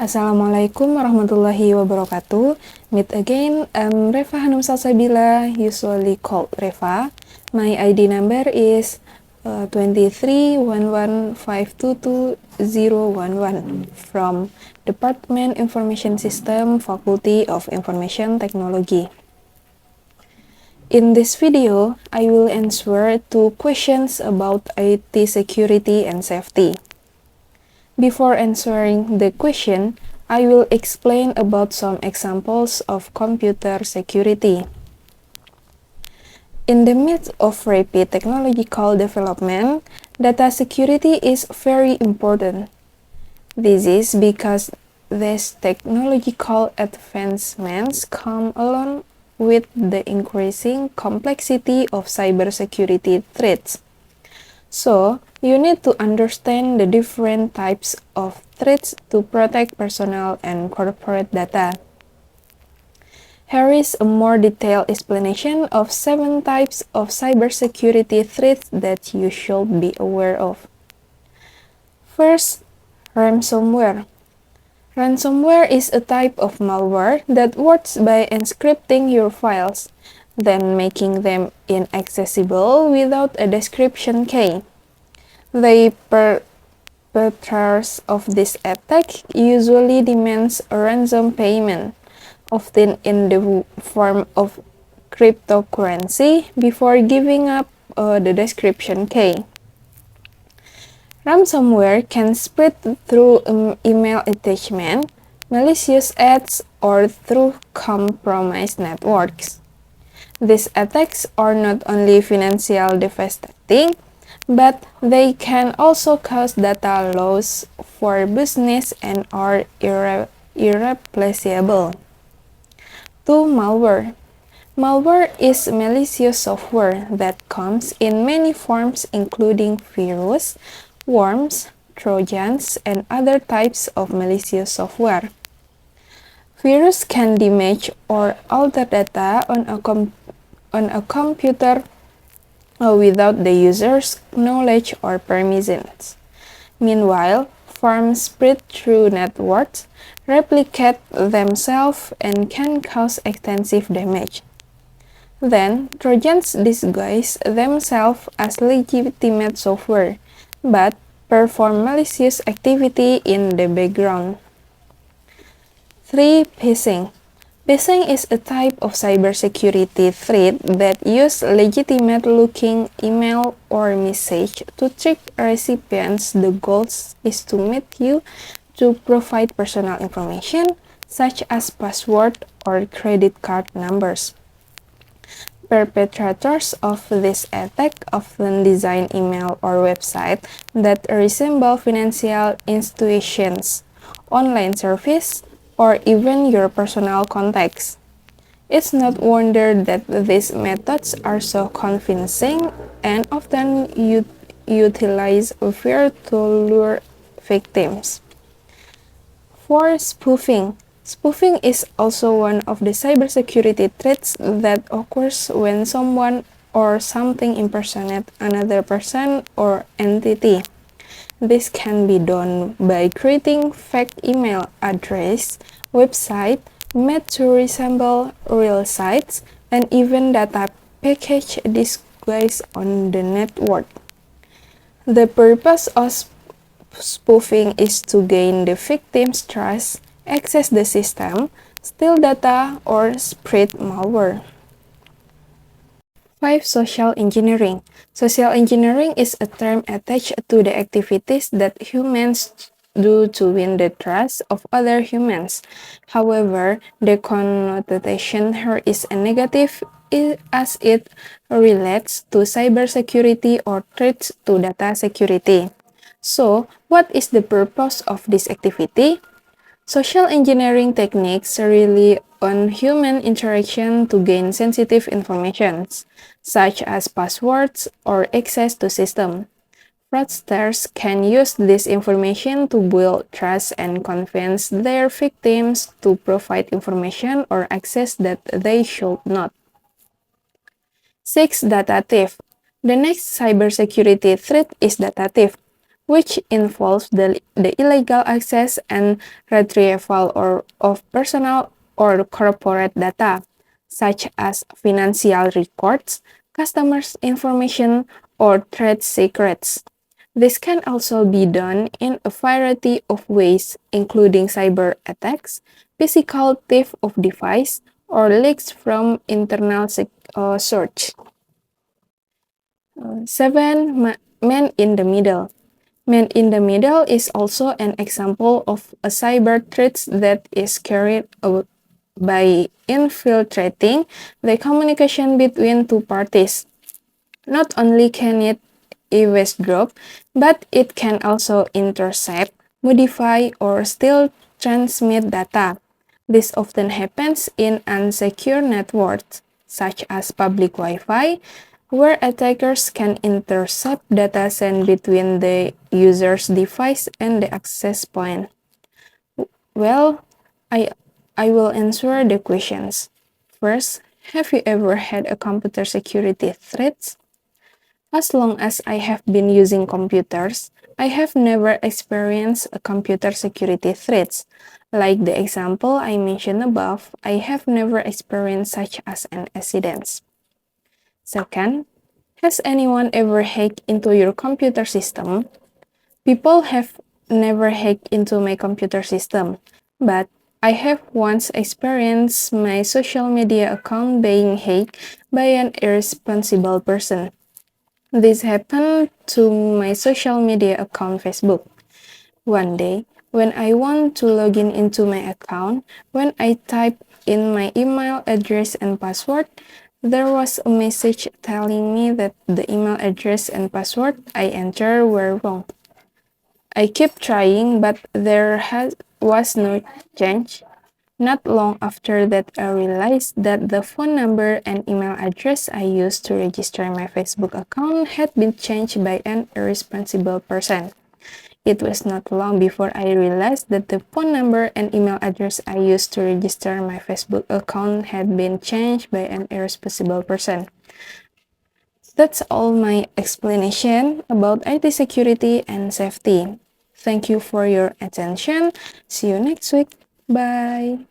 Assalamualaikum warahmatullahi wabarakatuh. Meet again, I'm Reva Hanum Salsabila, usually called Reva. My ID number is 2311522011 from Department Information System, Faculty of Information Technology. In this video, I will answer 2 questions about IT security and safety. Before answering the question, I will explain about some examples of computer security. In the midst of rapid technological development, data security is very important. This is because these technological advancements come along with the increasing complexity of cybersecurity threats. So, you need to understand the different types of threats to protect personal and corporate data. Here is a more detailed explanation of 7 types of cybersecurity threats that you should be aware of. First, ransomware. Ransomware is a type of malware that works by encrypting your files, then making them inaccessible without a description key. The perpetrators of this attack usually demands a ransom payment, often in the form of cryptocurrency, before giving up the description key. Ransomware can spread through email attachment, malicious ads, or through compromised networks. These attacks are not only financially devastating, but they can also cause data loss for business and are irreplaceable. 2. Malware. Malware is malicious software that comes in many forms including virus, worms, trojans, and other types of malicious software. Virus can damage or alter data on a computer without the user's knowledge or permissions. Meanwhile, worms spread through networks, replicate themselves, and can cause extensive damage. Then, Trojans disguise themselves as legitimate software, but perform malicious activity in the background. 3. Phishing. Phishing is a type of cybersecurity threat that uses legitimate-looking email or message to trick recipients. The goal is to meet you to provide personal information, such as password or credit card numbers. Perpetrators of this attack often design email or websites that resemble financial institutions, online service, or even your personal contacts. It's not wonder that these methods are so convincing and often utilize fear to lure victims. 4. Spoofing. Spoofing is also one of the cybersecurity threats that occurs when someone or something impersonates another person or entity. This can be done by creating fake email address, website made to resemble real sites, and even data package disguised on the network. The purpose of spoofing is to gain the victim's trust, access the system, steal data, or spread malware. 5. Social engineering. Social engineering is a term attached to the activities that humans do to win the trust of other humans. However, the connotation here is a negative as it relates to cybersecurity or threats to data security. So, what is the purpose of this activity? Social engineering techniques rely on human interaction to gain sensitive information, such as passwords or access to systems. Fraudsters can use this information to build trust and convince their victims to provide information or access that they should not. 6. Data theft. The next cybersecurity threat is data theft. which involves the illegal access and retrieval of personal or corporate data, such as financial records, customers' information, or trade secrets. This can also be done in a variety of ways, including cyber attacks, physical theft of device, or leaks from internal search. 7. Man in the middle. Man in the middle is also an example of a cyber threat that is carried out by infiltrating the communication between two parties. Not only can it eavesdrop, but it can also intercept, modify, or still transmit data. This often happens in unsecure networks, such as public Wi-Fi, where attackers can intercept data sent between the user's device and the access point. Well, I, I will answer the questions. First, have you ever had a computer security threat? As long as I have been using computers, I have never experienced a computer security threats. Like the example I mentioned above, I have never experienced such as an incident. Second, has anyone ever hacked into your computer system? People have never hacked into my computer system, but I have once experienced my social media account being hacked by an irresponsible person. This happened to my social media account Facebook. One day, when I want to log in into my account, when I type in my email address and password, there was a message telling me that the email address and password I entered were wrong. I kept trying, but was no change. Not long after that, I realized that the phone number and email address I used to register my Facebook account had been changed by an irresponsible person. It was not long before I realized that the phone number and email address I used to register my Facebook account had been changed by an irresponsible person. That's all my explanation about IT security and safety. Thank you for your attention. See you next week. Bye.